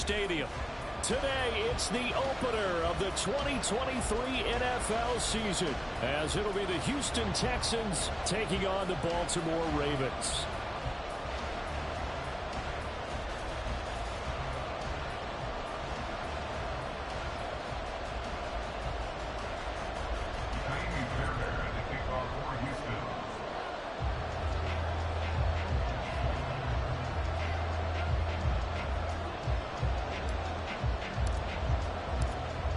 Stadium. Today, it's the opener of the 2023 NFL season, as it'll be the Houston Texans taking on the Baltimore Ravens.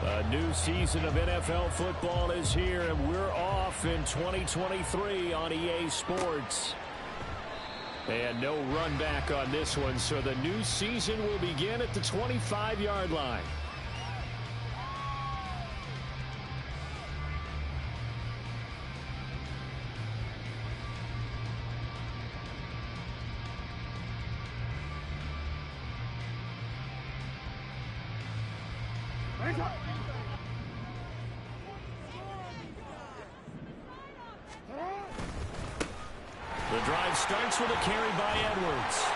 A new season of NFL football is here, and we're off in 2023 on EA Sports. And no run back on this one, so the new season will begin at the 25-yard line. The drive starts with a carry by Edwards.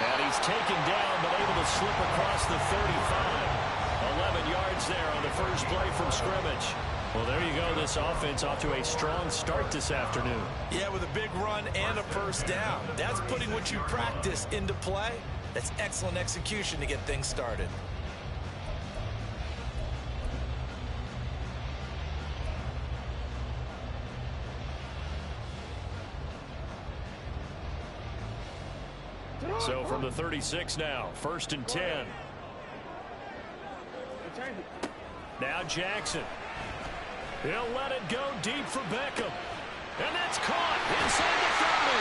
And he's taken down, but able to slip across the 35. 11 yards there on the first play from scrimmage. Well, there you go. This offense off to a strong start this afternoon. Yeah, with a big run and a first down. That's putting what you practice into play. That's excellent execution to get things started. So from the 36 now, 1st and 10. Now Jackson. He'll let it go deep for Beckham. And that's caught inside the 30.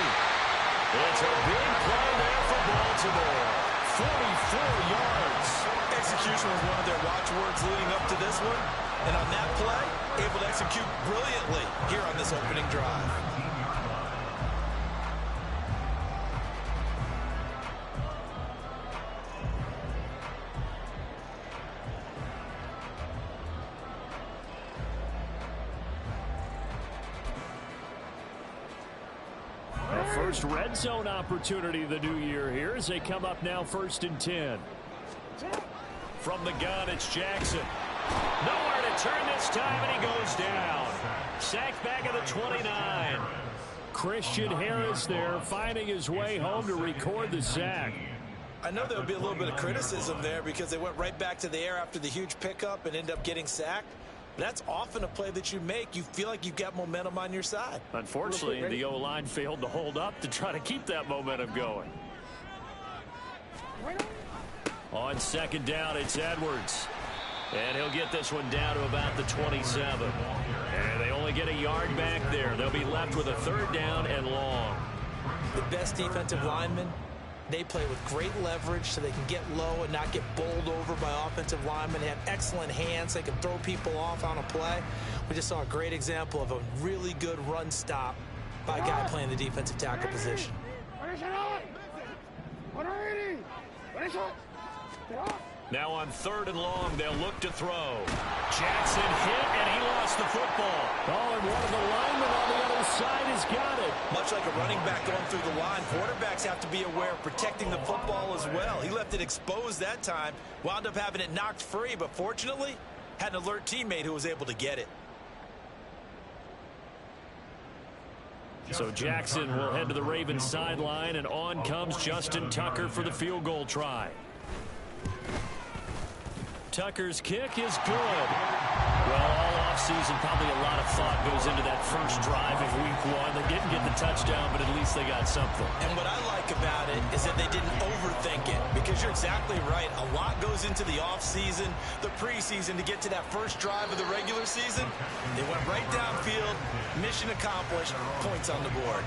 It's a big play there for Baltimore. 44 yards. Execution was one of their watchwords leading up to this one. And on that play, able to execute brilliantly here on this opening drive. First red zone opportunity of the new year here as they come up now 1st and 10. From the gun, it's Jackson. Nowhere to turn this time, and he goes down. Sacked back at the 29. Christian Harris there finding his way home to record the sack. I know there would be a little bit of criticism there because they went right back to the air after the huge pickup and ended up getting sacked. That's often a play that you make. You feel like you've got momentum on your side. Unfortunately, the O-line failed to hold up to try to keep that momentum going. On 2nd down, it's Edwards. And he'll get this one down to about the 27. And they only get a yard back there. They'll be left with a 3rd down and long. The best defensive linemen, they play with great leverage so they can get low and not get bowled over by offensive linemen. They have excellent hands. They can throw people off on a play. We just saw a great example of a really good run stop by a guy playing the defensive tackle position. Now on 3rd and long, they'll look to throw. Jackson hit, and he lost the football. Oh, and one of the linemen on the other side has got it. Much like a running back going through the line, quarterbacks have to be aware of protecting the football as well. He left it exposed that time, wound up having it knocked free, but fortunately, had an alert teammate who was able to get it. So Jackson will head to the Ravens sideline, and on comes Justin Tucker for the field goal try. Tucker's kick is good. Well, all offseason, probably a lot of thought goes into that first drive of week 1. They didn't get the touchdown, but at least they got something. And what I like about it is that they didn't overthink it, because you're exactly right. A lot goes into the offseason, the preseason to get to that first drive of the regular season. They went right downfield, mission accomplished, points on the board.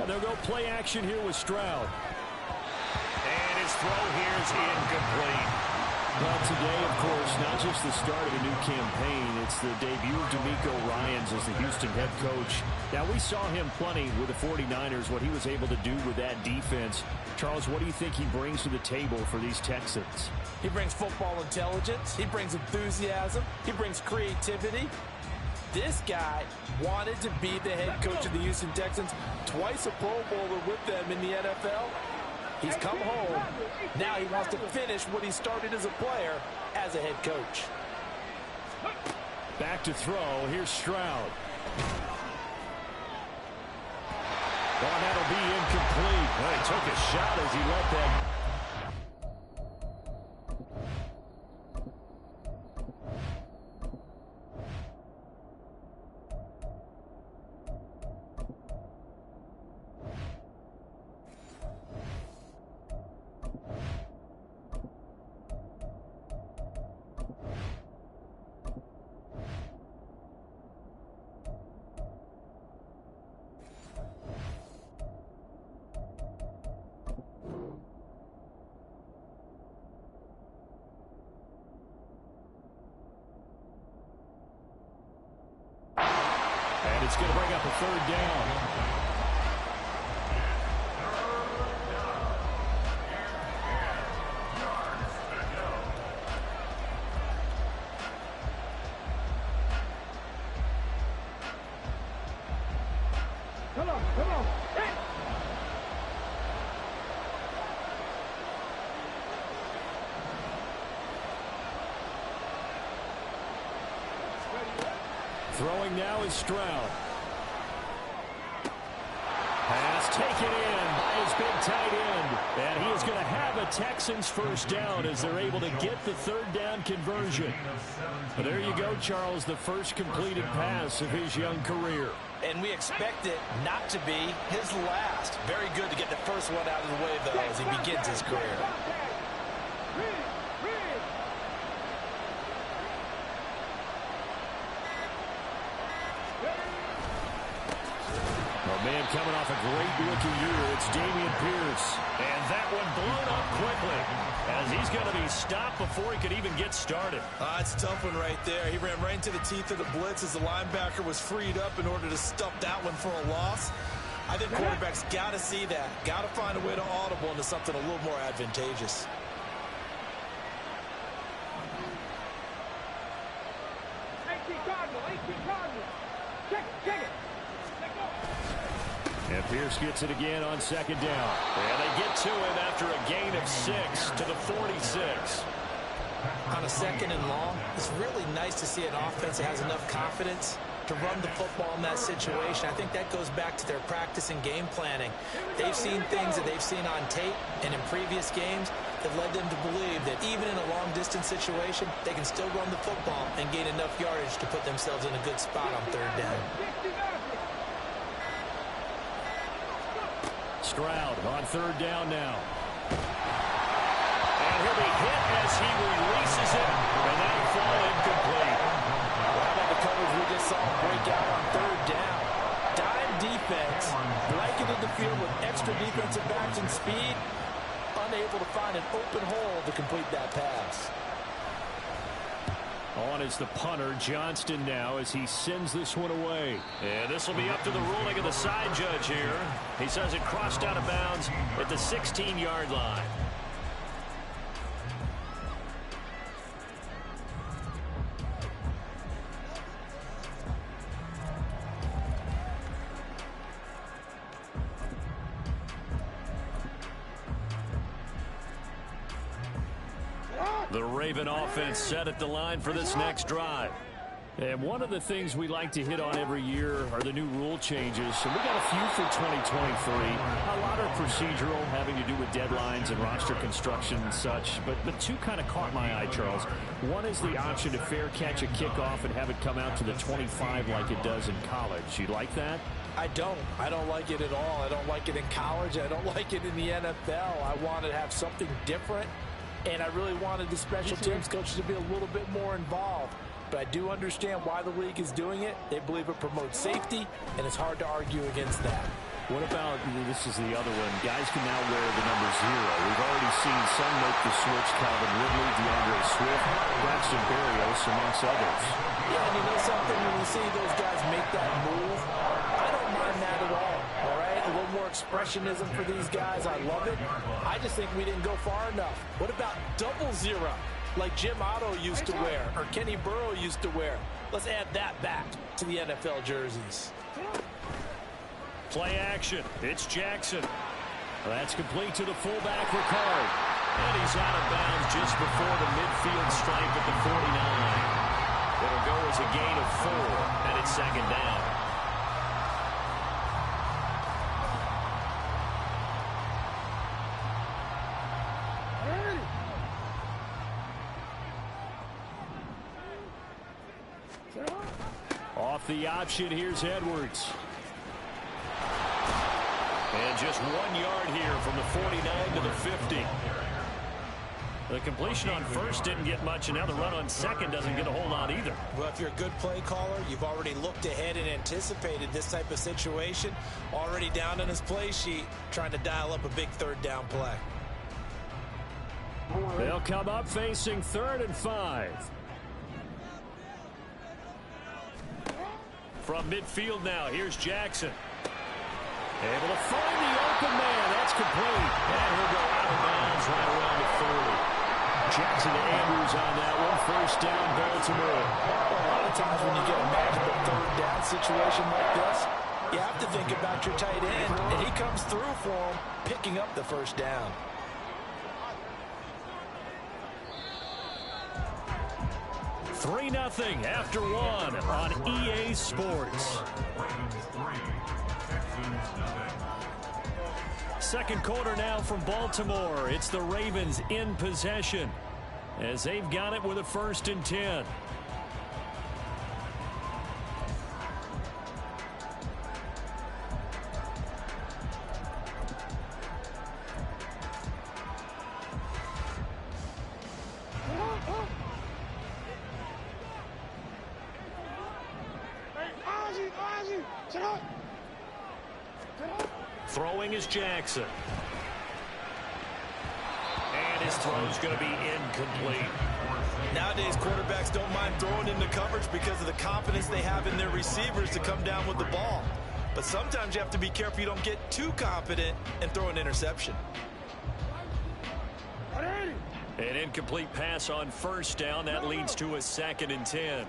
They'll go play action here with Stroud. And his throw here is incomplete. Well, today, of course, not just the start of a new campaign, it's the debut of D'Amico Ryans as the Houston head coach. Now, we saw him plenty with the 49ers, what he was able to do with that defense. Charles, what do you think he brings to the table for these Texans? He brings football intelligence. He brings enthusiasm. He brings creativity. This guy wanted to be the head coach of the Houston Texans, twice a Pro Bowler with them in the NFL. He's come home. Now he wants to finish what he started as a player as a head coach. Back to throw. Here's Stroud. Oh, that'll be incomplete. Well, he took a shot as he let that. And it's going to bring up a third down. Come on. Hey! Throwing now is Stroud. Pass taken in by his big tight end. And he is going to have a Texans first down as they're able to get the third down conversion. But there you go, Charles, the first completed pass of his young career. And we expect it not to be his last. Very good to get the first one out of the way, though, as he begins his career. Man coming off a great rookie year, it's Dameon Pierce. And that one blown up quickly as he's going to be stopped before he could even get started. It's a tough one right there. He ran right into the teeth of the blitz as the linebacker was freed up in order to stuff that one for a loss. I think quarterbacks got to see that. Got to find a way to audible into something a little more advantageous. Check it. And Pierce gets it again on second down. And they get to him after a gain of 6 to the 46. On a second and long, it's really nice to see an offense that has enough confidence to run the football in that situation. I think that goes back to their practice and game planning. They've seen things that they've seen on tape and in previous games that led them to believe that even in a long-distance situation, they can still run the football and gain enough yardage to put themselves in a good spot on third down. Stroud on third down now. And he'll be hit as he releases it, and that'll fall incomplete. How about the coverage we just saw break out on third down? Dime defense, blanketed the field with extra defensive backs and speed, unable to find an open hole to complete that pass. On is the punter, Johnston, now as he sends this one away. And this will be up to the ruling of the side judge here. He says it crossed out of bounds at the 16-yard line. The Raven offense set at the line for this next drive. And one of the things we like to hit on every year are the new rule changes. And we got a few for 2023. A lot are procedural, having to do with deadlines and roster construction and such. But two kind of caught my eye, Charles. One is the option to fair catch a kickoff and have it come out to the 25 like it does in college. You like that? I don't like it at all. I don't like it in college. I don't like it in the NFL. I want to have something different. And I really wanted the special teams coaches to be a little bit more involved. But I do understand why the league is doing it. They believe it promotes safety, and it's hard to argue against that. What about, this is the other one, guys can now wear the number 0. We've already seen some make the switch, Calvin Ridley, DeAndre Swift, Braxton Berrios, amongst others. Yeah, and you know something, when you see those guys make that move, I don't mind that at all right? A little more expressionism for these guys, I love it. I just think we didn't go far enough. What about 00, like Jim Otto used to wear, or Kenny Burrow used to wear? Let's add that back to the NFL jerseys. Play action. It's Jackson. That's complete to the fullback, Ricard. And he's out of bounds just before the midfield stripe at the 49. It'll go as a gain of 4, and it's second down. Off the option, here's Edwards. And just 1 yard here from the 49 to the 50. The completion on first didn't get much, and now the run on second doesn't get a whole lot either. Well, if you're a good play caller, you've already looked ahead and anticipated this type of situation. Already down on his play sheet, trying to dial up a big third down play. They'll come up facing 3rd and 5. From midfield now, here's Jackson. Able to find the open man. That's complete. And he'll go out of bounds right around the 40. Jackson to Andrews on that one. First down, Baltimore. A lot of times when you get a magical third down situation like this, you have to think about your tight end, and he comes through for him, picking up the first down. Three 3-0 after 1 on EA Sports. Second quarter now from Baltimore. It's the Ravens in possession as they've got it with a 1st and 10. Throwing is Jackson. And his throw's going to be incomplete. Nowadays, quarterbacks don't mind throwing into coverage because of the confidence they have in their receivers to come down with the ball. But sometimes you have to be careful you don't get too confident and throw an interception. An incomplete pass on first down. That leads to a 2nd and 10.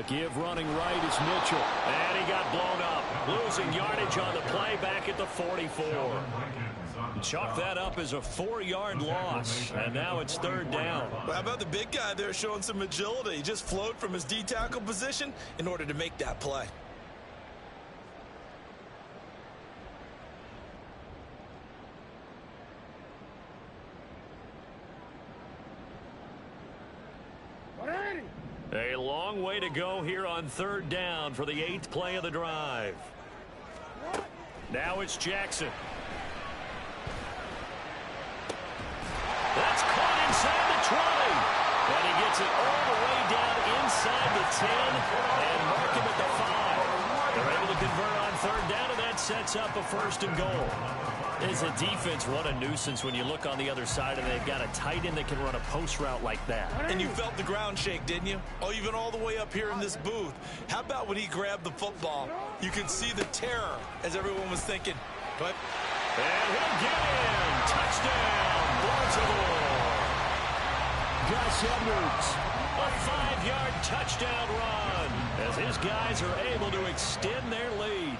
Give running right is Mitchell. And he got blown up. Losing yardage on the play back at the 44. Chalk that up as a 4-yard loss. And now it's 3rd down. How about the big guy there showing some agility? He just flowed from his D-tackle position in order to make that play. A long way to go here on 3rd down for the 8th play of the drive. Now it's Jackson. That's caught inside the 20. And he gets it all the way down inside the 10 and mark him at the 5. They're able to convert on 3rd down, and that sets up a 1st and goal. As a defense, what a nuisance when you look on the other side and they've got a tight end that can run a post route like that. And you felt the ground shake, didn't you? Oh, even all the way up here in this booth. How about when he grabbed the football? You could see the terror as everyone was thinking. But and he'll get in. Touchdown, Baltimore. Gus Edwards, a 5-yard touchdown run as his guys are able to extend their lead.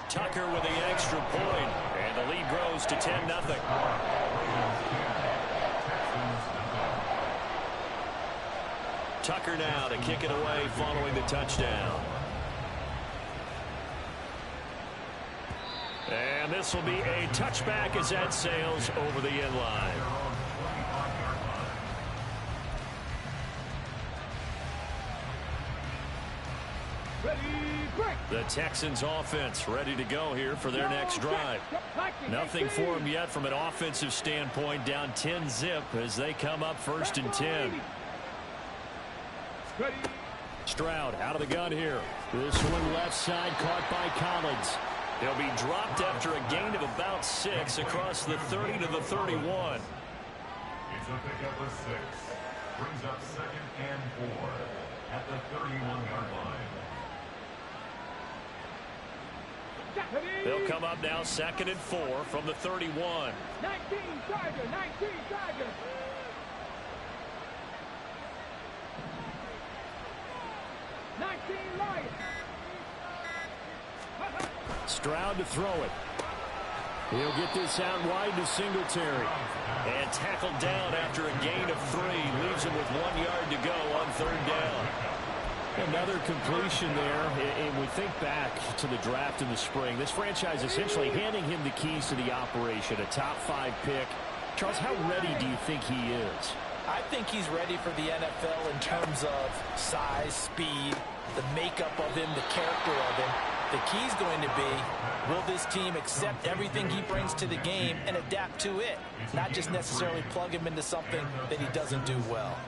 Tucker with the extra point, and the lead grows to 10-0. Tucker now to kick it away following the touchdown. And this will be a touchback as that sails over the end line. Ready, break. The Texans offense ready to go here for their next drive. Nothing for them yet from an offensive standpoint. Down 10-zip as they come up 1st and 10. Stroud out of the gun here. This one left side caught by Collins. He'll be dropped after a gain of about 6 across the 30 to the 31. It's a pickup of 6. Brings up 2nd and 4 at the 31-yard line. They'll come up now 2nd and 4 from the 31. 19 Tiger, 19 Tiger. Stroud to throw it. He'll get this out wide to Singletary. And tackled down after a gain of 3. Leaves him with 1 yard to go on 3rd down. Another completion there. And we think back to the draft in the spring. This franchise essentially handing him the keys to the operation. A top 5 pick. Charles, how ready do you think he is? I think he's ready for the NFL in terms of size, speed, the makeup of him, the character of him. The key's going to be, will this team accept everything he brings to the game and adapt to it? Not just necessarily plug him into something that he doesn't do well.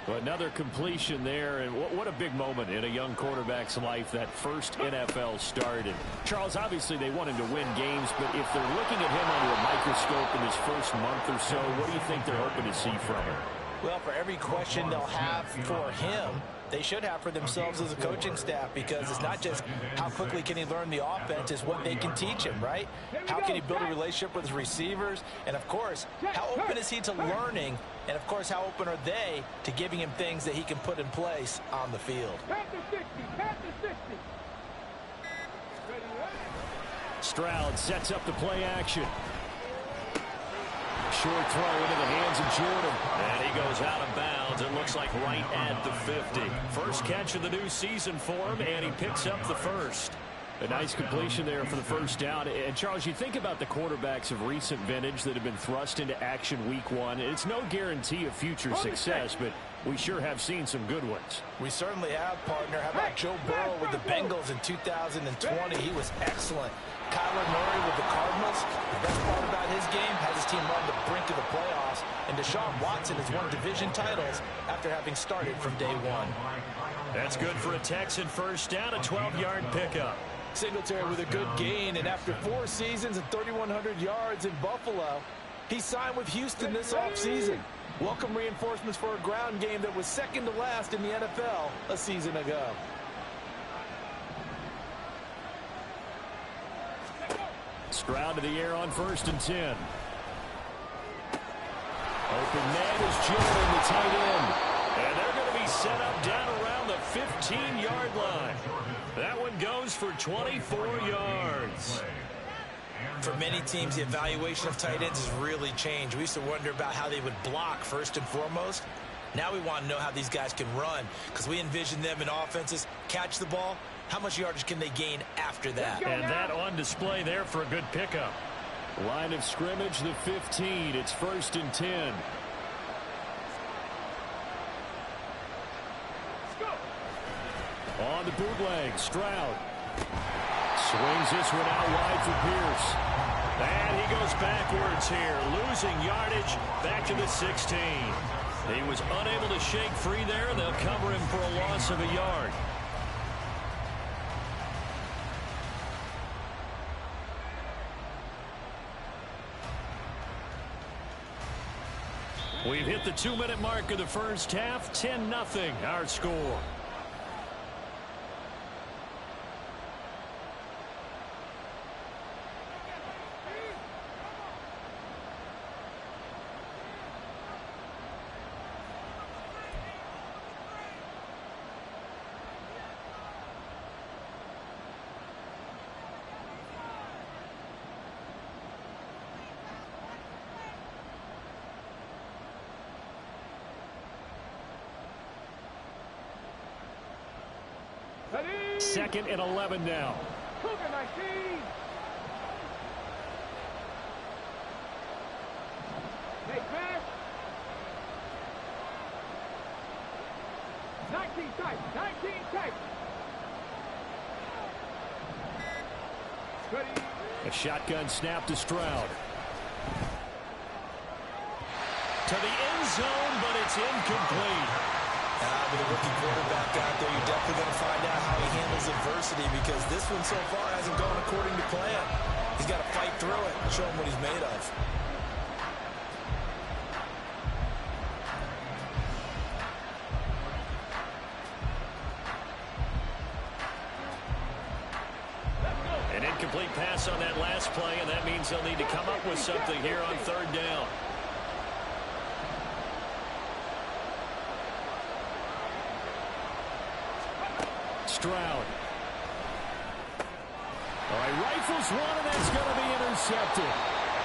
Well, another completion there, and what a big moment in a young quarterback's life, that first NFL start. And Charles, obviously they want him to win games, but if they're looking at him under a microscope in his first month or so, what do you think they're hoping to see from him? Well, for every question they'll have for him, they should have for themselves as a coaching staff, because it's not just how quickly can he learn the offense, it's what they can teach him, right? How can he build a relationship with his receivers? And, of course, how open is he to learning? And, of course, how open are they to giving him things that he can put in place on the field? Stroud sets up the play action. Short throw into the hands of Jordan. And he goes out of bounds. It looks like right at the 50. First catch of the new season for him, and he picks up the first. A nice completion there for the first down. And, Charles, you think about the quarterbacks of recent vintage that have been thrust into action week 1. It's no guarantee of future success, but we sure have seen some good ones. We certainly have, partner. How about Joe Burrow with the Bengals in 2020? He was excellent. Kyler Murray with the Cardinals. The best part about his game has his team run the brink of the playoffs. And Deshaun Watson has won division titles after having started from day 1. That's good for a Texan first down, a 12-yard pickup. Singletary with a good gain, and after 4 seasons and 3,100 yards in Buffalo, he signed with Houston this offseason. Welcome reinforcements for a ground game that was second to last in the NFL a season ago. Stroud to the air on 1st and 10. Open man is Jordan, the tight end. And they're going to be set up down around the 15-yard line. That one goes for 24 yards. For many teams, the evaluation of tight ends has really changed. We used to wonder about how they would block first and foremost. Now we want to know how these guys can run, because we envision them in offenses catch the ball. How much yardage can they gain after that? And that on display there for a good pickup. Line of scrimmage, the 15. It's 1st and 10. On the bootleg, Stroud swings this one out wide for Pierce. And he goes backwards here, losing yardage back to the 16. He was unable to shake free there. They'll cover him for a loss of a yard. We've hit the 2-minute mark of the first half. 10-0 our score. Second and 11 now. Hey, pass. 19 tight. 19 tight. A shotgun snap to Stroud. To the end zone, but it's incomplete. With a rookie quarterback out there, you're definitely going to find out how he handles adversity, because this one so far hasn't gone according to plan. He's got to fight through it and show him what he's made of. An incomplete pass on that last play, and that means they'll need to come up with something here on third down. Stroud. All right, rifles one, and that's going to be intercepted.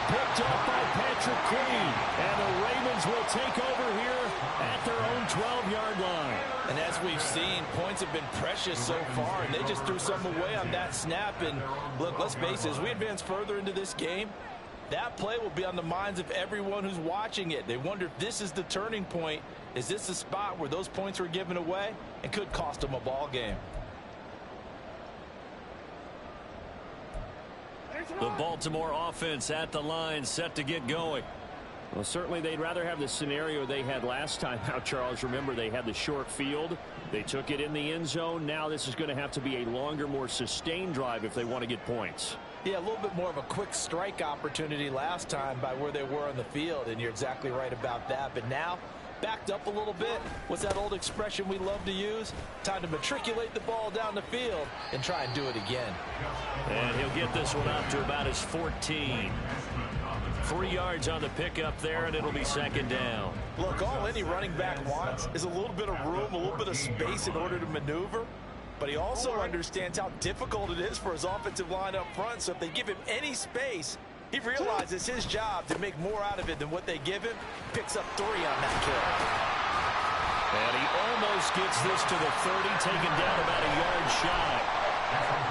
Picked up by Patrick Queen. And the Ravens will take over here at their own 12-yard line. And as we've seen, points have been precious so far, and they just threw some away on that snap. And look, let's face it, as we advance further into this game, that play will be on the minds of everyone who's watching it. They wonder if this is the turning point. Is this the spot where those points were given away and could cost them a ball game? The Baltimore offense at the line, set to get going. Well, certainly they'd rather have the scenario they had last time out, Charles. Remember, they had the short field. They took it in the end zone. Now this is going to have to be a longer, more sustained drive if they want to get points. Yeah, a little bit more of a quick strike opportunity last time by where they were on the field, and you're exactly right about that. But now, backed up a little bit. What's that old expression we love to use? Time to matriculate the ball down the field and try and do it again. And he'll get this one up to about his 14. 3 yards on the pickup there, and it'll be second down. Look, all any running back wants is a little bit of room, a little bit of space in order to maneuver. But he also understands how difficult it is for his offensive line up front. So if they give him any space, he realizes his job to make more out of it than what they give him. Picks up 3 on that kill. And he almost gets this to the 30, taken down about a yard shy.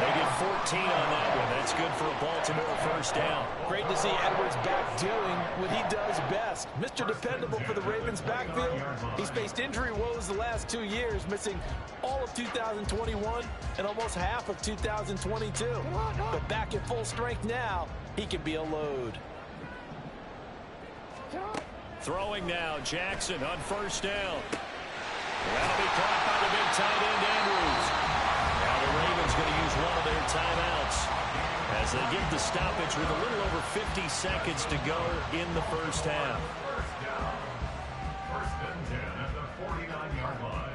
They get 14 on that one. That's good for a Baltimore first down. Great to see Edwards back doing what he does best. Mr. Dependable for the Ravens backfield. He's faced injury woes the last 2 years, missing all of 2021 and almost half of 2022. But back at full strength now, he can be a load. Throwing now, Jackson on first down. That'll be caught by the big tight end, Andrews. Now the Ravens going to use one of their timeouts as they get the stoppage with a little over 50 seconds to go in the first half. First down. First and 10 at the 49-yard line.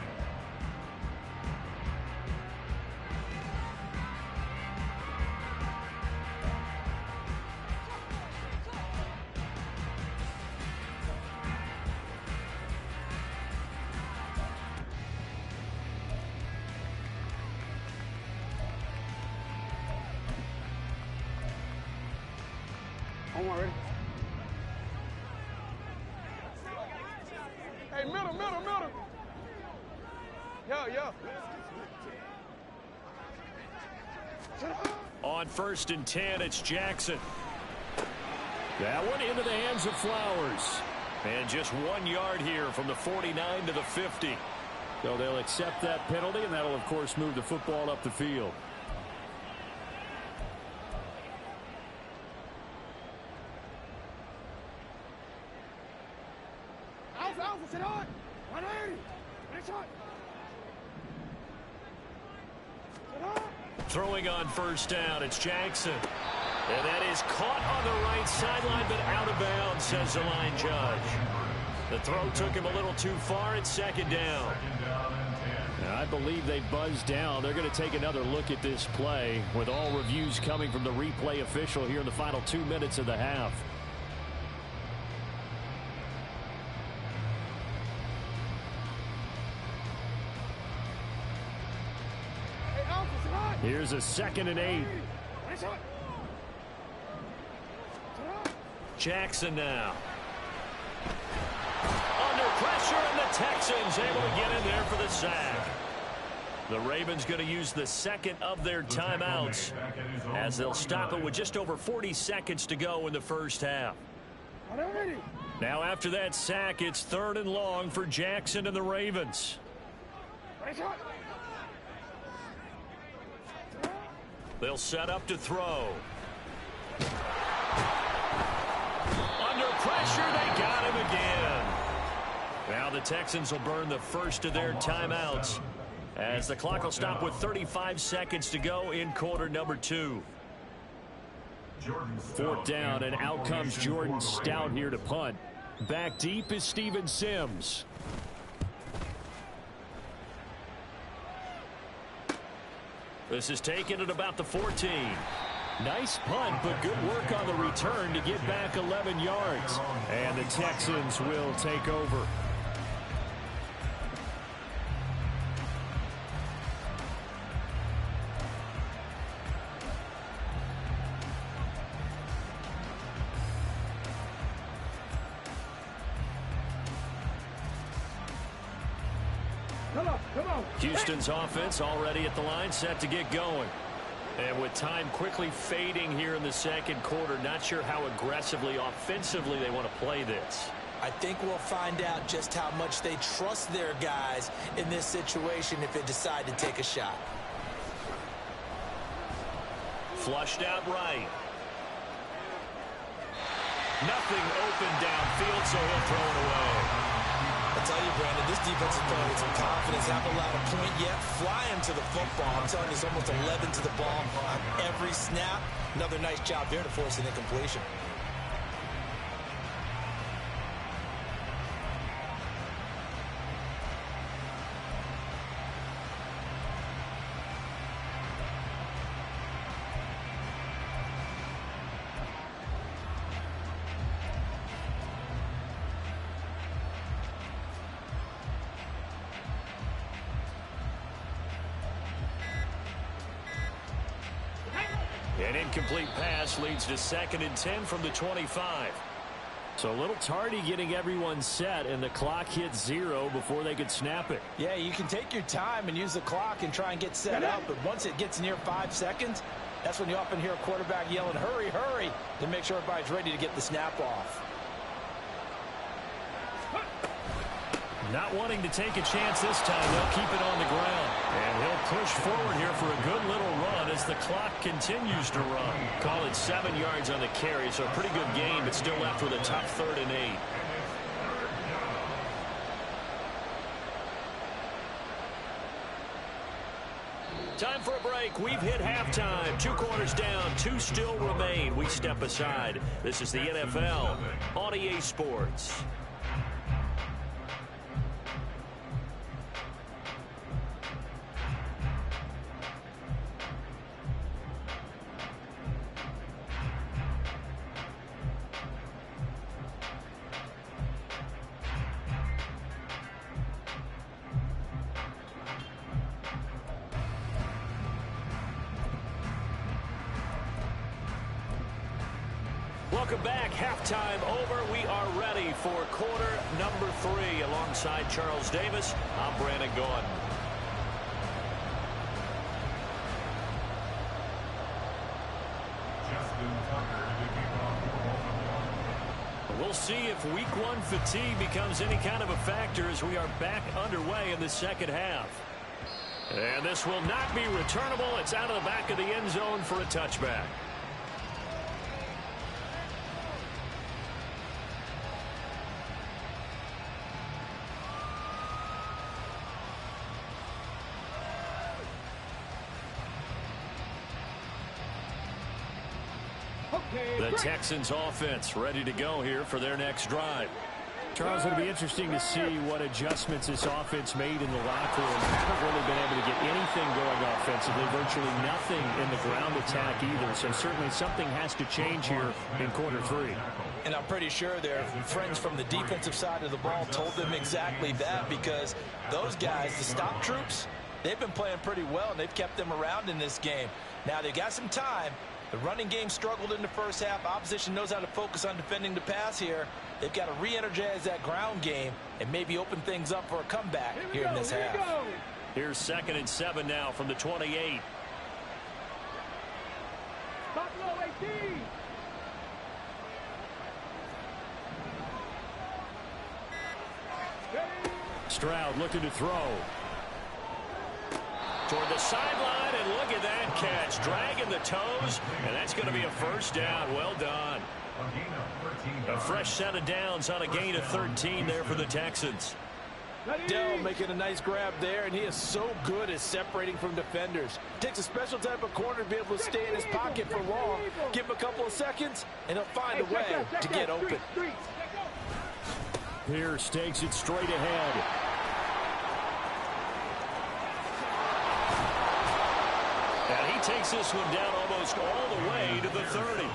Ready? Hey, middle. Yo. On first and 10, it's Jackson. That one into the hands of Flowers. And just 1 yard here from the 49 to the 50. So they'll accept that penalty, and that'll, of course, move the football up the field. Throwing on first down, it's Jackson. And that is caught on the right sideline, but out of bounds, says the line judge. The throw took him a little too far. It's second down. And I believe they buzzed down. They're going to take another look at this play with all reviews coming from the replay official here in the final 2 minutes of the half. Here's a 2nd and 8. Jackson now. Under pressure, and the Texans able to get in there for the sack. The Ravens going to use the second of their timeouts as they'll stop it with just over 40 seconds to go in the first half. Now after that sack, it's 3rd and long for Jackson and the Ravens. They'll set up to throw. Under pressure, they got him again. Now the Texans will burn the first of their timeouts as the clock will stop with 35 seconds to go in quarter number 2. 4th down, and out comes Jordan Stout here to punt. Back deep is Steven Sims. This is taken at about the 14. Nice punt, but good work on the return to get back 11 yards. And the Texans will take over. Houston's offense already at the line, set to get going. And with time quickly fading here in the second quarter, not sure how aggressively, offensively they want to play this. I think we'll find out just how much they trust their guys in this situation if they decide to take a shot. Flushed out right. Nothing open downfield, so he'll throw it away. I tell you, Brandon, this defense is playing with some confidence. Haven't allowed a point yet. Flying to the football. I'm telling you, it's almost 11 to the ball on every snap. Another nice job there to force an incompletion. An incomplete pass leads to 2nd and 10 from the 25. So a little tardy getting everyone set, and the clock hits 0 before they could snap it. Yeah, you can take your time and use the clock and try and get set up, but once it gets near 5 seconds, that's when you often hear a quarterback yelling, hurry, hurry, to make sure everybody's ready to get the snap off. Not wanting to take a chance this time, they'll keep it on the ground. And he'll push forward here for a good little run as the clock continues to run. Call it 7 yards on the carry, so a pretty good gain, but still left with a tough 3rd and 8. Time for a break. We've hit halftime. 2 quarters down, 2 still remain. We step aside. This is the NFL on EA Sports. Welcome back. Halftime over. We are ready for quarter number 3. Alongside Charles Davis, I'm Brandon Gordon. We'll see if week 1 fatigue becomes any kind of a factor as we are back underway in the second half. And this will not be returnable. It's out of the back of the end zone for a touchback. The Texans offense ready to go here for their next drive. Charles, it'll be interesting to see what adjustments this offense made in the locker room. Haven't really been able to get anything going offensively, virtually nothing in the ground attack either. So certainly something has to change here in quarter 3. And I'm pretty sure their friends from the defensive side of the ball told them exactly that, because those guys, the stop troops, they've been playing pretty well, and they've kept them around in this game. Now they've got some time. The running game struggled in the first half. Opposition knows how to focus on defending the pass here. They've got to re-energize that ground game and maybe open things up for a comeback here in this half. Here's 2nd and 7 now from the 28. Stroud looking to throw. Toward the sideline, and look at that catch, dragging the toes, and that's going to be a first down. Well done. A fresh set of downs on a gain of 13 there for the Texans. Dell making a nice grab there, and he is so good at separating from defenders. Takes a special type of corner to be able to stay in his pocket for long. Give him a couple of seconds, and he'll find a way to get open. Pierce takes it straight ahead. And he takes this one down almost all the way to the 30.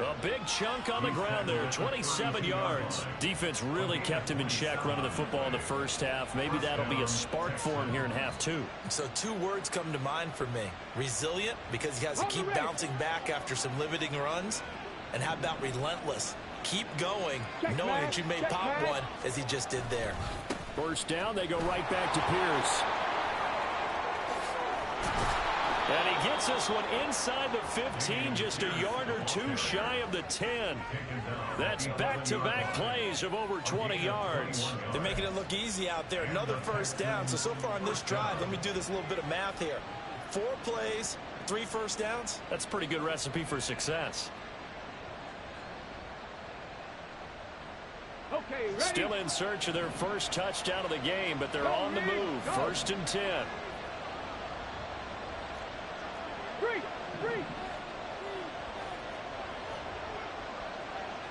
A big chunk on the ground there, 27 yards. Defense really kept him in check running the football in the first half. Maybe that'll be a spark for him here in half two. So two words come to mind for me. Resilient, because he has to keep bouncing back after some limiting runs. And how about relentless? Keep going, knowing that you may pop one, as he just did there. First down, they go right back to Pierce. And he gets this one inside the 15, just a yard or two shy of the 10. That's back-to-back plays of over 20 yards. They're making it look easy out there. Another first down. So far on this drive, let me do this little bit of math here. 4 plays, 3 first downs. That's a pretty good recipe for success. Okay, ready? Still in search of their first touchdown of the game, but they're on the move. First and 10. Three.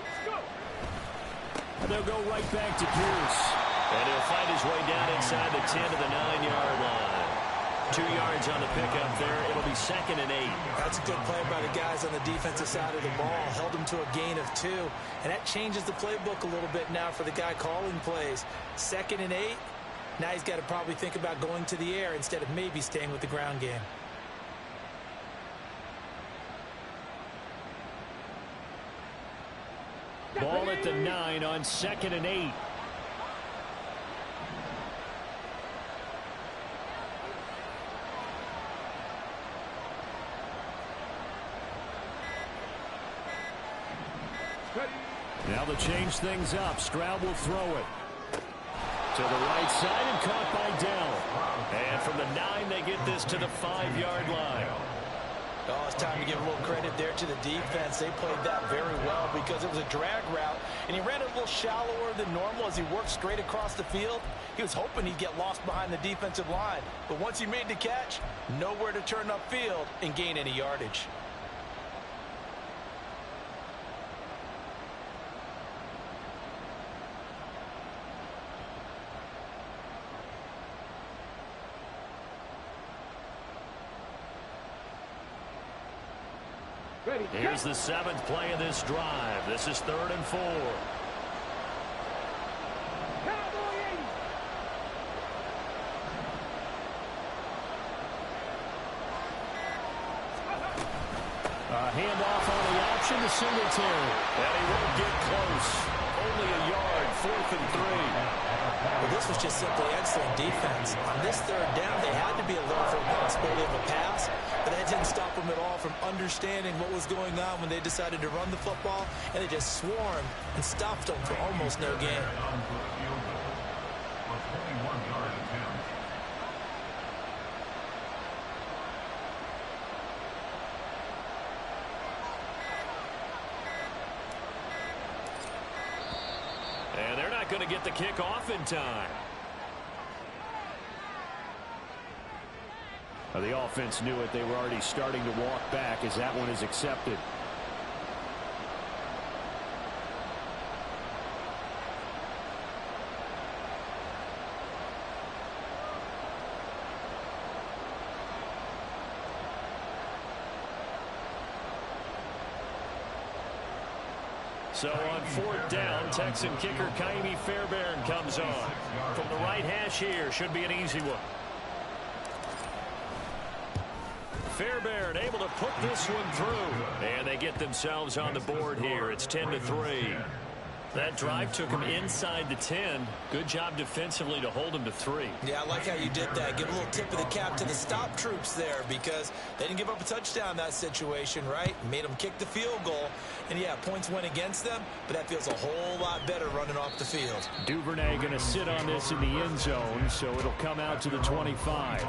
Let's go. And they'll go right back to Pierce. And he'll find his way down inside the 10 to the 9-yard line. 2 yards on the pickup there. It'll be 2nd and 8. That's a good play by the guys on the defensive side of the ball. Held him to a gain of 2. And that changes the playbook a little bit now for the guy calling plays. 2nd and 8. Now he's got to probably think about going to the air instead of maybe staying with the ground game. Ball at the 9 on 2nd and 8. Now they'll change things up. Stroud will throw it to the right side and caught by Dell. And from the 9, they get this to the 5-yard line. Oh, it's time to give a little credit there to the defense. They played that very well because it was a drag route, and he ran it a little shallower than normal as he worked straight across the field. He was hoping he'd get lost behind the defensive line, but once he made the catch, nowhere to turn upfield and gain any yardage. Ready. Here's the 7th play of this drive. This is 3rd and 4. A handoff on the option to Singletary. And he won't get close. Only a yard, 4th and 3. Well, this was just simply excellent defense. On this 3rd down, they had to be alert for a possibility of a pass, but that didn't stop them at all from understanding what was going on when they decided to run the football, and they just swarmed and stopped them for almost no gain. And they're not going to get the kick off in time. Well, the offense knew it. They were already starting to walk back as that one is accepted. So on 4th down, Texan kicker Kaimi Fairbairn comes on. From the right hash here, should be an easy one. Fairbairn able to put this one through. And they get themselves on the board here. It's 10-3. That drive took him inside the 10. Good job defensively to hold him to 3. Yeah, I like how you did that. Give a little tip of the cap to the stop troops there because they didn't give up a touchdown in that situation, right? Made them kick the field goal. And, yeah, points went against them, but that feels a whole lot better running off the field. Duvernay going to sit on this in the end zone, so it'll come out to the 25.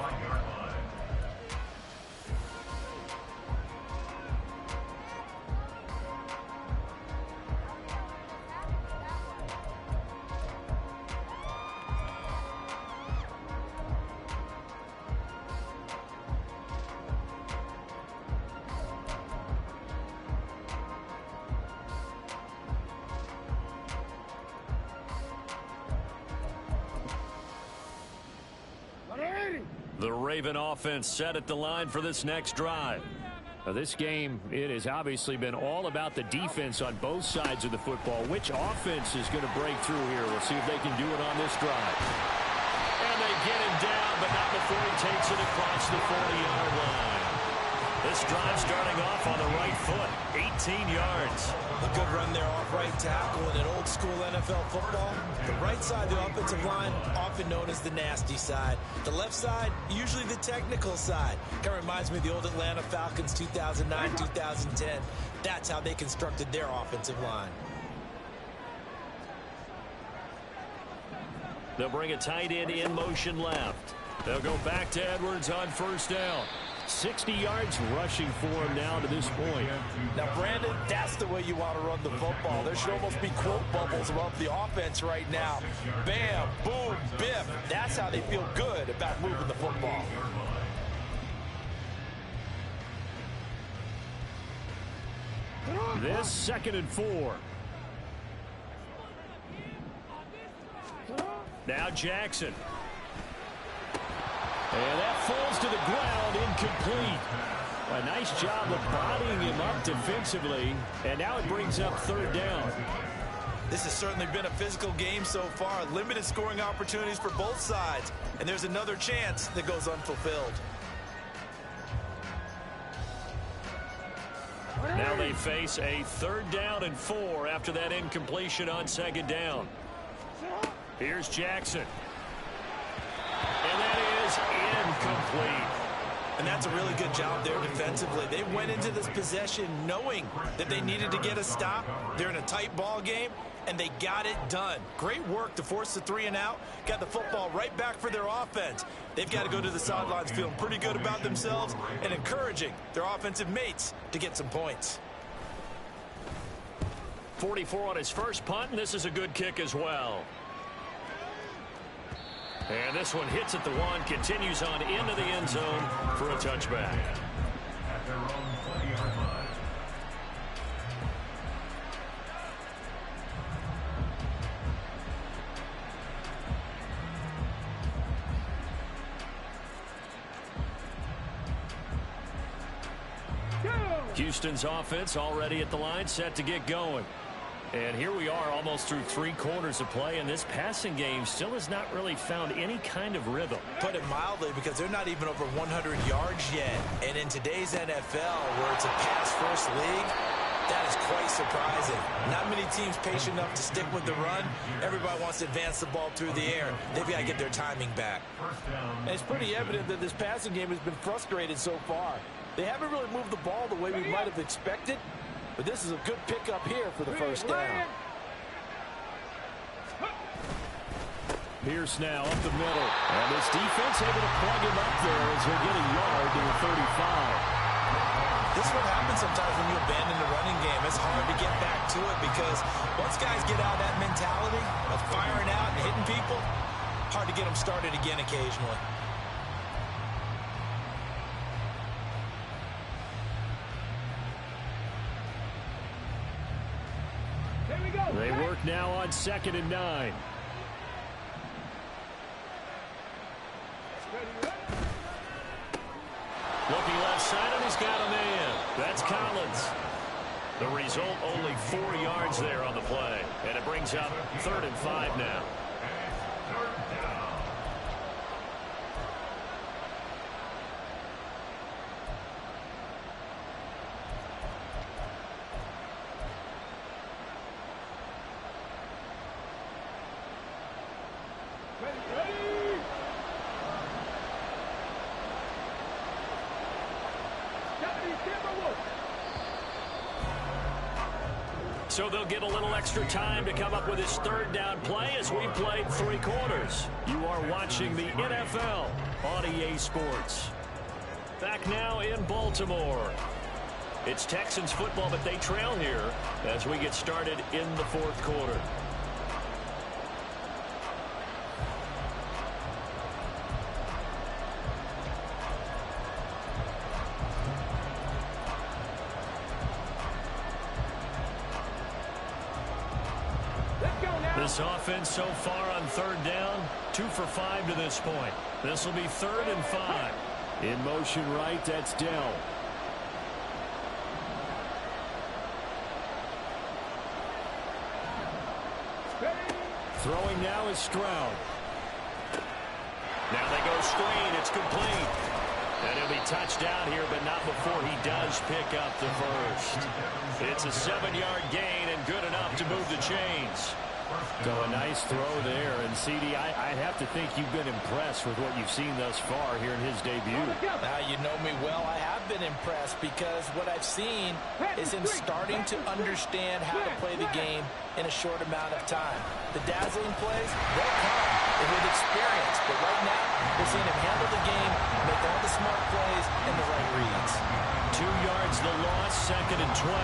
The Raven offense set at the line for this next drive. This game, it has obviously been all about the defense on both sides of the football. Which offense is going to break through here? We'll see if they can do it on this drive. And they get him down, but not before he takes it across the 40-yard line. This drive starting off on the right foot, 18 yards. A good run there off right tackle in an old-school NFL football. The right side of the offensive line, often known as the nasty side. The left side, usually the technical side. Kind of reminds me of the old Atlanta Falcons 2009, 2010. That's how they constructed their offensive line. They'll bring a tight end in motion left. They'll go back to Edwards on first down. 60 yards rushing for him now to this point. Now, Brandon, that's the way you want to run the football. There should almost be quote bubbles above the offense right now. Bam, boom, biff. That's how they feel good about moving the football. This 2nd and 4. Now Jackson. And that falls to the ground, incomplete. A nice job of bodying him up defensively. And now it brings up 3rd down. This has certainly been a physical game so far. Limited scoring opportunities for both sides. And there's another chance that goes unfulfilled. Now they face a 3rd down and 4 after that incompletion on 2nd down. Here's Jackson. And that is incomplete. And that's a really good job there defensively. They went into this possession knowing that they needed to get a stop. They're in a tight ball game, and they got it done. Great work to force the 3 and out. Got the football right back for their offense. They've got to go to the sidelines feeling pretty good about themselves and encouraging their offensive mates to get some points. 44 on his first punt, and this is a good kick as well. And this one hits at the 1, continues on into the end zone for a touchback. At their own 20-yard line. Houston's offense already at the line, set to get going. And here we are almost through 3 quarters of play, and this passing game still has not really found any kind of rhythm. Put it mildly, because they're not even over 100 yards yet. And in today's NFL, where it's a pass-first league, that is quite surprising. Not many teams patient enough to stick with the run. Everybody wants to advance the ball through the air. They've got to get their timing back. And it's pretty evident that this passing game has been frustrated so far. They haven't really moved the ball the way we might have expected. But this is a good pickup here for the first down. Pierce now up the middle. And this defense able to plug him up there as he'll get a yard to the 35. This is what happens sometimes when you abandon the running game. It's hard to get back to it because once guys get out of that mentality of firing out and hitting people, hard to get them started again occasionally. They work now on 2nd and 9. Looking left side, and he's got a man. That's Collins. The result, only 4 yards there on the play. And it brings up 3rd and 5 now. So they'll get a little extra time to come up with his 3rd down play as we played 3 quarters. You are watching the NFL on EA Sports. Back now in Baltimore. It's Texans football, but they trail here as we get started in the 4th quarter. Let's go. This offense so far on third down, 2 for 5 to this point. This will be 3rd and 5. In motion right, that's Dell. Throwing now is Stroud. Now they go screen. It's complete. And he'll be touched down here, but not before he does pick up the first. It's a 7-yard gain and good enough to move the chains. So a nice throw there. And, CD, I have to think you've been impressed with what you've seen thus far here in his debut. Now, you know me well. I have been impressed because what I've seen is him starting to understand how to play the game in a short amount of time. The dazzling plays, they'll come with experience. But right now, we're seeing him handle the game, make all the smart plays and the right reads. 2 yards the loss, 2nd and 12.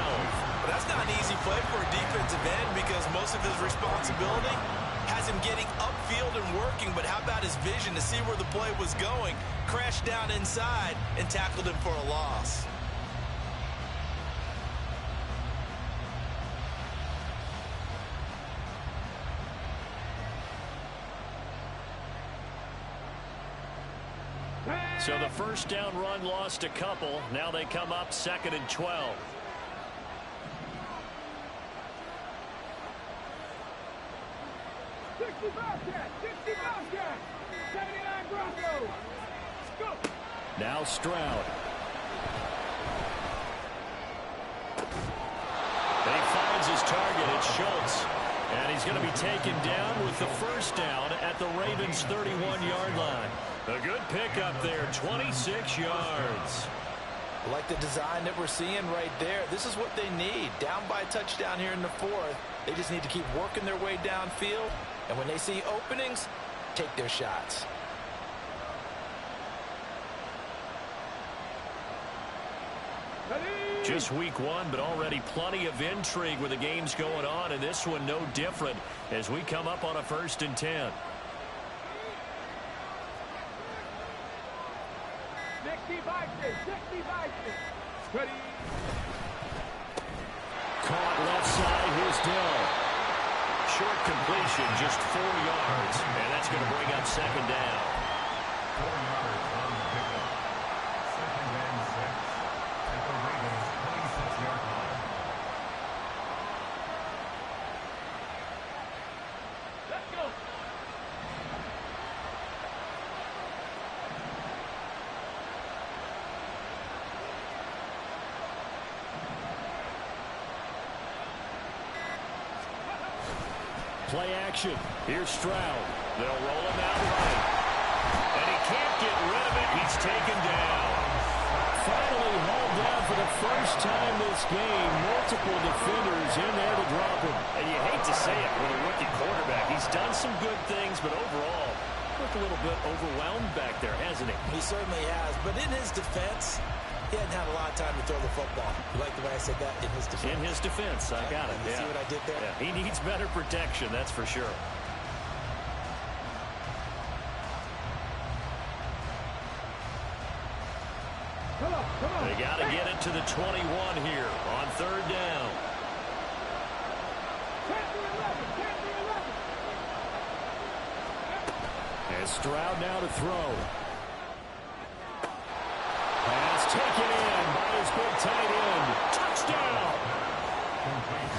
But that's not an easy play for a defensive end because most of his responsibility has him getting upfield and working. But how about his vision to see where the play was going, crashed down inside, and tackled him for a loss? So the first down run lost a couple. Now they come up 2nd and 12. Now Stroud. And he finds his target. It's Schultz. And he's going to be taken down with the first down at the Ravens' 31-yard line. A good pickup there, 26 yards. Like the design that we're seeing right there, this is what they need. Down by a touchdown here in the 4th. They just need to keep working their way downfield. And when they see openings, take their shots. Just week 1, but already plenty of intrigue with the games going on, and this one no different as we come up on a 1st and 10. Caught left side, here's Dell. Short completion, just 4 yards, and that's going to bring up 2nd down. 4 yards on the pickup. 2nd and 6 at the Ravens' 26-yard line. Let's go. Play action. Here's Stroud. They'll roll him out right. And he can't get rid of it. He's taken down. Finally hauled down for the first time this game. Multiple defenders in there to drop him. And you hate to say it with a rookie quarterback. He's done some good things, but overall, looked a little bit overwhelmed back there, hasn't he? He certainly has. But in his defense, he hadn't had a lot of time to throw the football. You like the way I said that? In his defense. In his defense. I got it. You see what I did there? Yeah. He needs better protection, that's for sure. They got to get it to the 21 here on 3rd down. And Stroud now to throw. Pass taken in by his big tight end. Touchdown!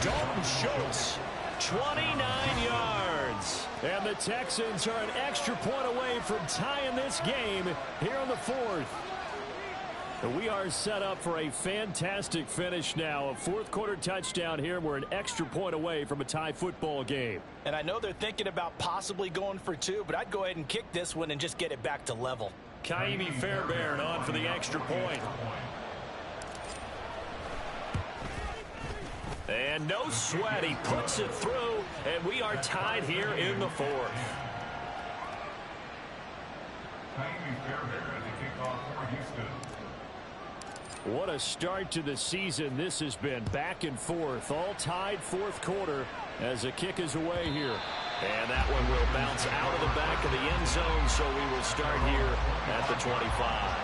Dalton Schultz, 29 yards. And the Texans are an extra point away from tying this game here in the 4th. We are set up for a fantastic finish now. A 4th quarter touchdown here. We're an extra point away from a tie football game. And I know they're thinking about possibly going for 2, but I'd go ahead and kick this one and just get it back to level. Kaimi Fairbairn on for the extra point. And no sweat. He puts it through, and we are tied here in the 4th. Kaimi Fairbairn at the kickoff for Houston. What a start to the season this has been. Back and forth, all tied 4th quarter as the kick is away here. And that one will bounce out of the back of the end zone, so we will start here at the 25.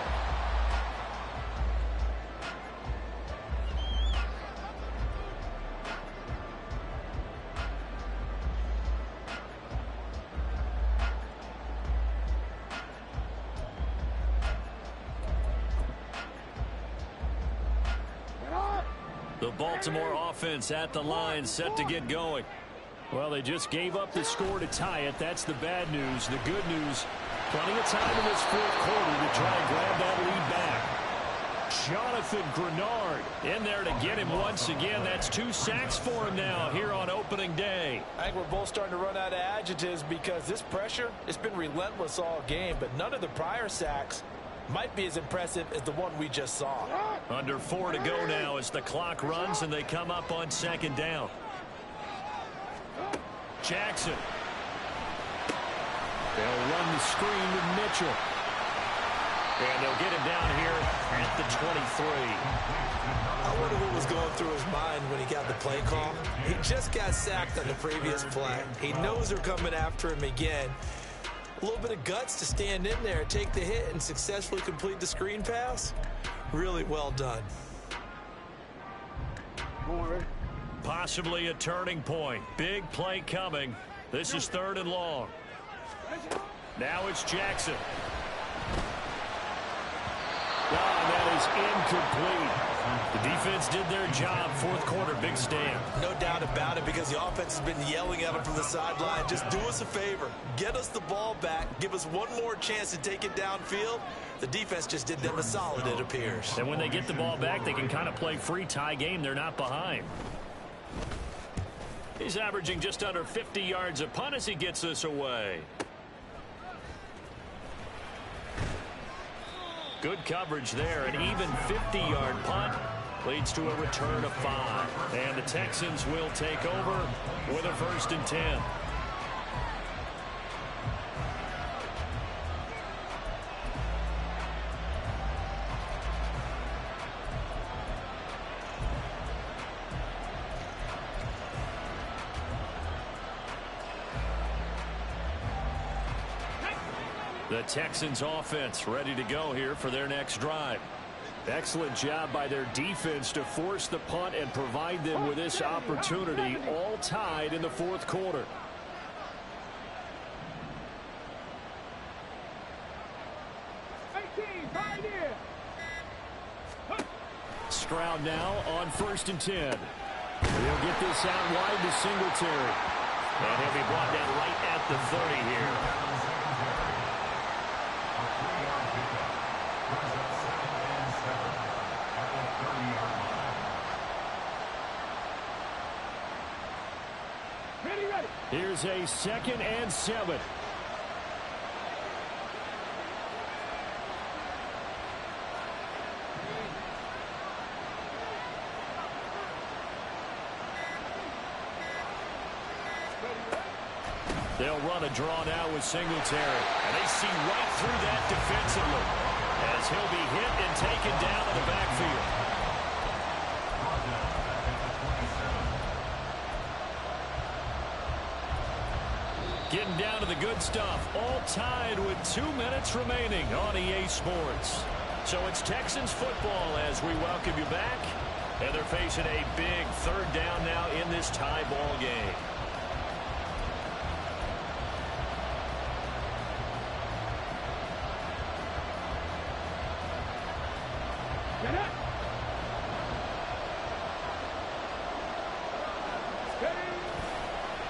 The Baltimore offense at the line, set to get going. Well, they just gave up the score to tie it. That's the bad news. The good news, plenty of time in this fourth quarter to try and grab that lead back. Jonathan Grenard in there to get him once again. That's 2 sacks for him now here on opening day. I think we're both starting to run out of adjectives because this pressure, it's been relentless all game, but none of the prior sacks might be as impressive as the one we just saw. Under 4 to go now as the clock runs and they come up on 2nd down. Jackson. They'll run the screen to Mitchell. And they'll get him down here at the 23. I wonder what was going through his mind when he got the play call. He just got sacked on the previous play. He knows they're coming after him again. A little bit of guts to stand in there, take the hit, and successfully complete the screen pass. Really well done. Possibly a turning point. Big play coming. This is 3rd and long. Now it's Jackson. That is incomplete. The defense did their job. 4th quarter, big stand. No doubt about it, because the offense has been yelling at him from the sideline. Just do us a favor. Get us the ball back. Give us one more chance to take it downfield. The defense just did them a solid, it appears. And when they get the ball back, they can kind of play free tie game. They're not behind. He's averaging just under 50 yards a punt as he gets this away. Good coverage there. An even 50-yard punt leads to a return of 5. And the Texans will take over with a 1st and 10. The Texans offense ready to go here for their next drive. Excellent job by their defense to force the punt and provide them with this opportunity, all tied in the 4th quarter. Stroud now on 1st and 10. He'll get this out wide to Singletary. And he'll be brought down right at the 30 here. Here's a 2nd and 7. They'll run a draw now with Singletary. And they see right through that defensively as he'll be hit and taken down in the backfield. Getting down to the good stuff. All tied with 2 minutes remaining on EA Sports. So it's Texans football as we welcome you back. And they're facing a big 3rd down now in this tie ball game.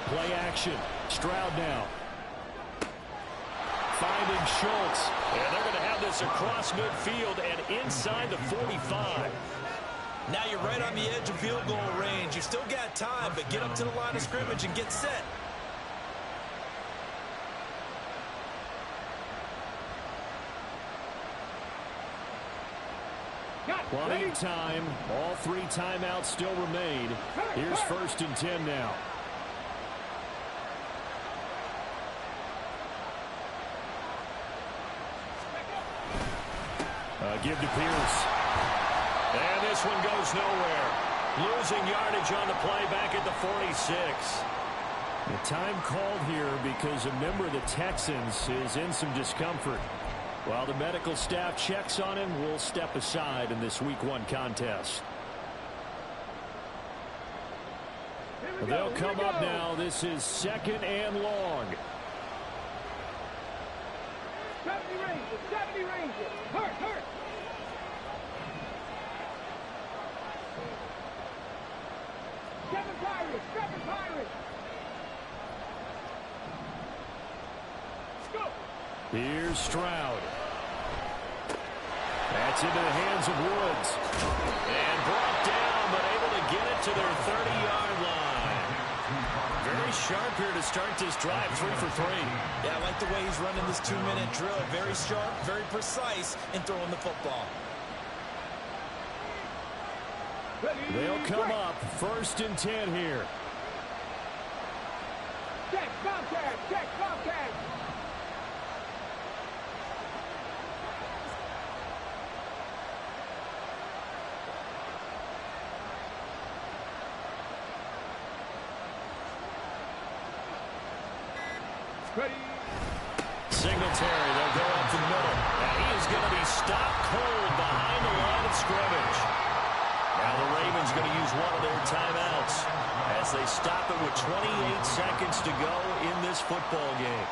Play action. Stroud now. Finding Schultz. And they're going to have this across midfield and inside the 45. Now you're right on the edge of field goal range. You've still got time, but get up to the line of scrimmage and get set. Plenty of time. All 3 timeouts still remain. Here's 1st and 10 now. Give to Pierce. And this one goes nowhere. Losing yardage on the play back at the 46. The time called here because a member of the Texans is in some discomfort. While the medical staff checks on him, we'll step aside in this Week 1 contest. They'll come up now. This is 2nd and long. 70 range. Hurt. Here's Stroud. That's into the hands of Woods. And brought down, but able to get it to their 30-yard line. Very sharp here to start this drive, 3 for 3. Yeah, I like the way he's running this 2-minute drill. Very sharp, very precise in throwing the football. They'll come up 1st and 10 here. Check, contact, check, contact. Ready. Singletary, they'll go up the middle. And he is going to be stopped cold behind the line of scrimmage. Now the Ravens going to use one of their timeouts as they stop it with 28 seconds to go in this football game.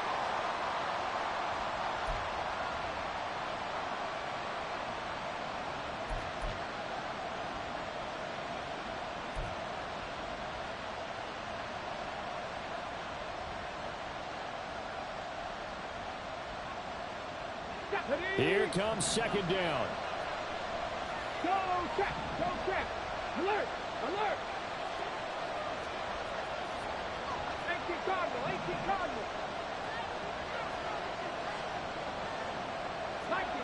Here comes 2nd down. Go check, go check. Alert, alert. 18 Cardinal, 18 Cardinal. 19,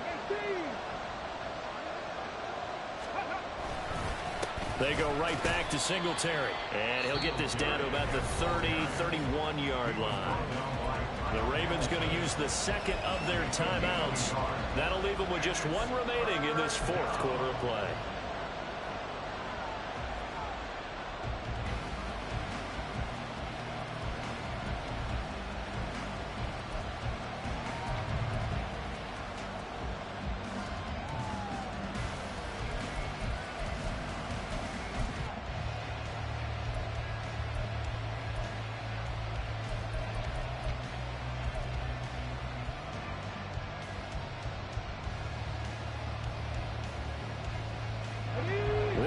18. They go right back to Singletary. And he'll get this down to about the 30, 31-yard line. The Ravens going to use the 2nd of their timeouts. That'll leave them with just 1 remaining in this 4th quarter of play.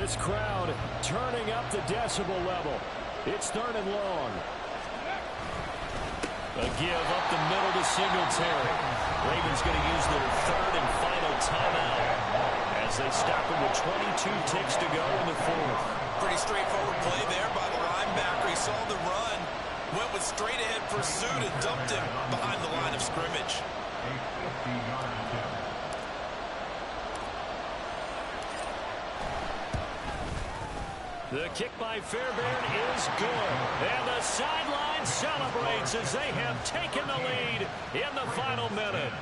This crowd turning up the decibel level. It's 3rd and long. A give up the middle to Singletary. Ravens going to use their 3rd and final timeout as they stop it with 22 ticks to go in the 4th. Pretty straightforward play there by the linebacker. He saw the run, went with straight-ahead pursuit, and dumped him behind the line of scrimmage. The kick by Fairbairn is good. And the sideline celebrates as they have taken the lead in the final minute.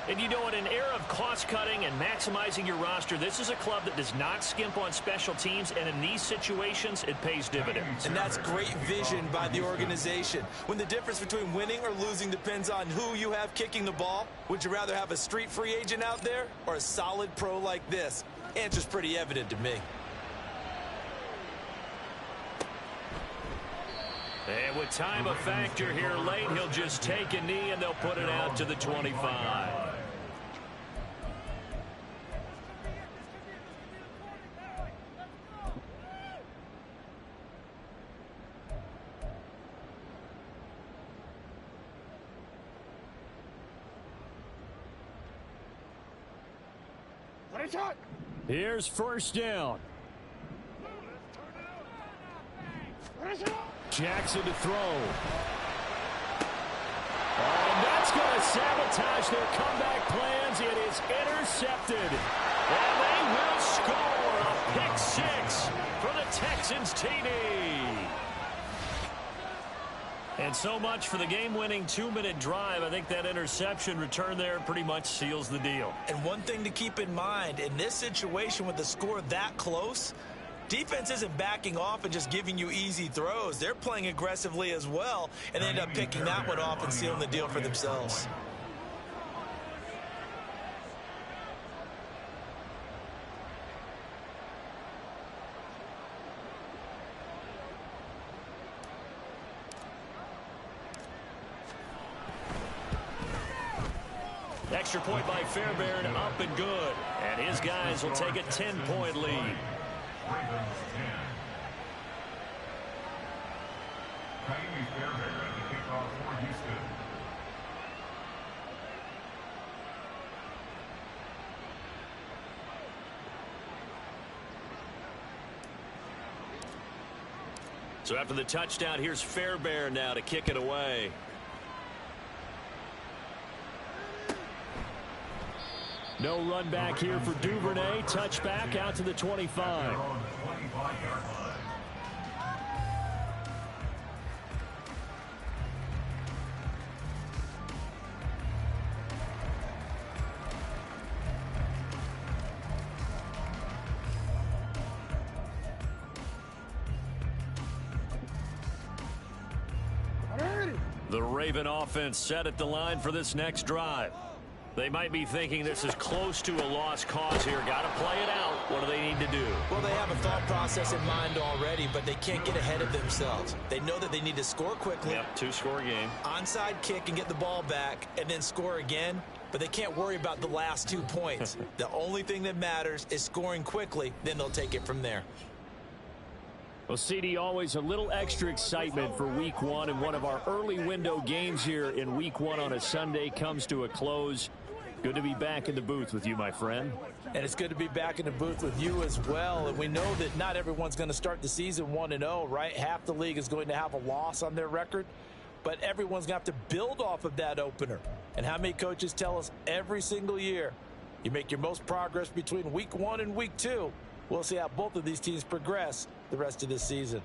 And you know, in an era of cost-cutting and maximizing your roster, this is a club that does not skimp on special teams, and in these situations, it pays dividends. And that's great vision by the organization. When the difference between winning or losing depends on who you have kicking the ball, would you rather have a street free agent out there or a solid pro like this? Answer's pretty evident to me. And with time a factor here late, he'll just take a knee and they'll put it out to the 25. Here's 1st down. Jackson to throw. And that's going to sabotage their comeback plans. It is intercepted. And they will score a pick 6 for the Texans TD. And so much for the game-winning 2-minute drive. I think that interception return there pretty much seals the deal. And one thing to keep in mind, in this situation with the score that close, defense isn't backing off and just giving you easy throws. They're playing aggressively as well, and they end up picking that one off and sealing the deal for themselves. Extra point by Fairbairn, up and good. And his guys will take a 10-point lead. Kylie Fairbairn at the kickoff for Houston. So after the touchdown, here's Fairbairn now to kick it away. No run back here for Duvernay. Touchback out to the 25. On the 25-yard line. The Raven offense set at the line for this next drive. They might be thinking this is close to a lost cause here. Got to play it out. What do they need to do? Well, they have a thought process in mind already, but they can't get ahead of themselves. They know that they need to score quickly. Yep, two-score game. Onside kick and get the ball back and then score again, but they can't worry about the last 2 points. The only thing that matters is scoring quickly, then they'll take it from there. Well, CD, always a little extra excitement for Week 1, and one of our early window games here in Week 1 on a Sunday comes to a close. Good to be back in the booth with you, my friend. And it's good to be back in the booth with you as well. And we know that not everyone's going to start the season 1-0, right? Half the league is going to have a loss on their record, but everyone's going to have to build off of that opener. And how many coaches tell us every single year, you make your most progress between Week 1 and Week 2. We'll see how both of these teams progress the rest of this season.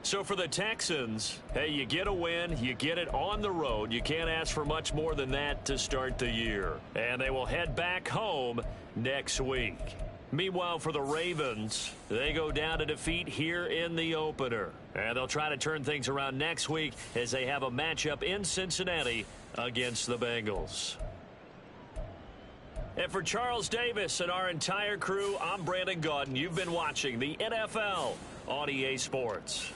So for the Texans, hey, you get a win, you get it on the road. You can't ask for much more than that to start the year. And they will head back home next week. Meanwhile, for the Ravens, they go down to defeat here in the opener. And they'll try to turn things around next week as they have a matchup in Cincinnati against the Bengals. And for Charles Davis and our entire crew, I'm Brandon Gaudin. You've been watching the NFL on EA Sports.